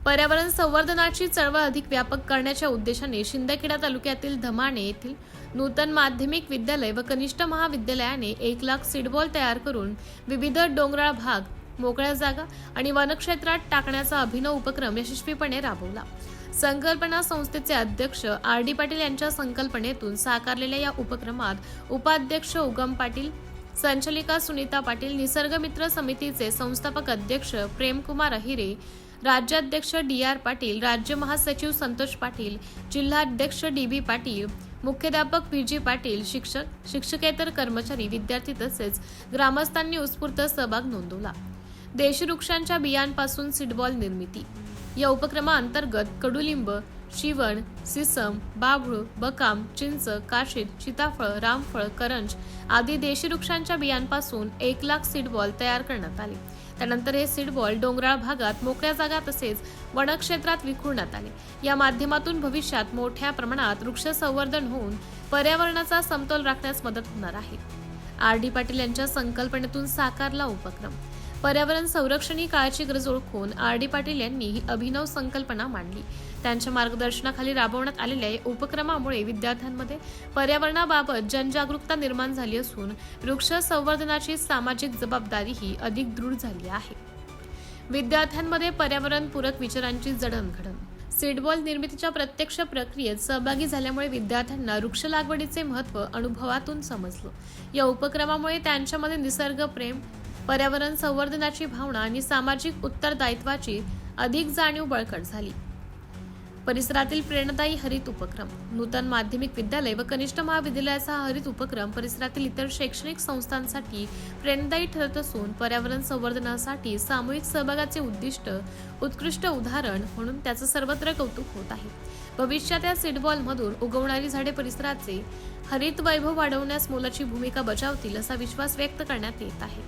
पर्यावरण संवर्धनाची चळवळ अधिक व्यापक करण्याच्या उद्देशाने शिंदखेडा तालुक्यातील धमाणे येथील नूतन माध्यमिक विद्यालय व कनिष्ठ महाविद्यालयाने 1,00,000 सीडबॉल तयार करून विविध डोंगराळ भाग, मोकळ्या जागा आणि वनक्षेत्रात टाकण्याचा अभिनव उपक्रम यशस्वीपणे राबवला। संकल्पना संस्थेचे अध्यक्ष आर.डी. पाटील यांच्या संकल्पनेतून साकारलेल्या या उपक्रमात उपाध्यक्ष उगम पाटील, संचालिका सुनीता पाटील, निसर्गमित्र समितीचे संस्थापक अध्यक्ष प्रेमकुमार अहिरे, राज्याध्यक्ष डी.आर. पाटील, राज्य महासचिव संतोष पाटील, जिल्हाध्यक्ष डी.बी. पाटील, मुख्याध्यापक पी.जी. पाटील, शिक्षक, शिक्षकेतर कर्मचारी, विद्यार्थी तसेच ग्रामस्थांनी उत्स्फूर्त सहभाग नोंदवला। देशवृक्षांच्या बियांपासून सीडबॉल निर्मिती या उपक्रमाअंतर्गत कडुलिंब, शिवण, सिसम, बाभूळ, बकाम, चिंच, काशीद, सीताफळ, रामफळ, करंज आदी देशवृक्षांच्या बियांपासून 1,00,000 सीडबॉल तयार करण्यात आले। त्यानंतर हे सीडबॉल डोंगराळ भागात, मोकळ्या जागा तसेच वनक्षेत्रात विखुरण्यात आले। या माध्यमातून भविष्यात मोठ्या प्रमाणात वृक्ष संवर्धन होऊन पर्यावरणाचा समतोल राखण्यास मदत होणार आहे। आर.डी. पाटील यांच्या संकल्पनेतून साकारला उपक्रम। पर्यावरण संरक्षण ही काळाची गरज ओळखून आर.डी. पाटील यांनी ही अभिनव संकल्पना मांडली। त्यांच्या मार्गदर्शनाखाली राबवण्यात आलेल्या या उपक्रमामुळे विद्यार्थ्यांमध्ये पर्यावरणाबाबत जनजागरूकता निर्माण झाली असून वृक्ष संवर्धनाची सामाजिक जबाबदारीही अधिक दृढ झाली आहे। विद्यार्थ्यांमध्ये पर्यावरणपूरक विचारांची जडणघडण। सीडबॉल निर्मितीच्या प्रत्यक्ष प्रक्रियेत सहभागी झाल्यामुळे विद्यार्थ्यांना वृक्ष लागवडीचे महत्त्व अनुभवातून समजलं। या उपक्रमामुळे त्यांच्यामध्ये निसर्गप्रेम, पर्यावरण संवर्धनाची भावना आणि सामाजिक उत्तरदायित्वाची अधिक जाणीव बळकट झाली। परिसरातील प्रेरणादायी हरित उपक्रम। नूतन माध्यमिक विद्यालय व कनिष्ठ महाविद्यालयाचा हा हरित उपक्रम परिसरातील इतर शैक्षणिक संस्थांसाठी प्रेरणादायी ठरत असून पर्यावरण संवर्धनासाठी सामूहिक सहभागाचे उद्दिष्ट उत्कृष्ट उदाहरण म्हणून त्याचं सर्वत्र कौतुक होत आहे। भविष्यात या सीडबॉलमधून उगवणारी झाडे परिसराचे हरित वैभव वाढवण्यास मोलाची भूमिका बजावतील असा विश्वास व्यक्त करण्यात येत आहे।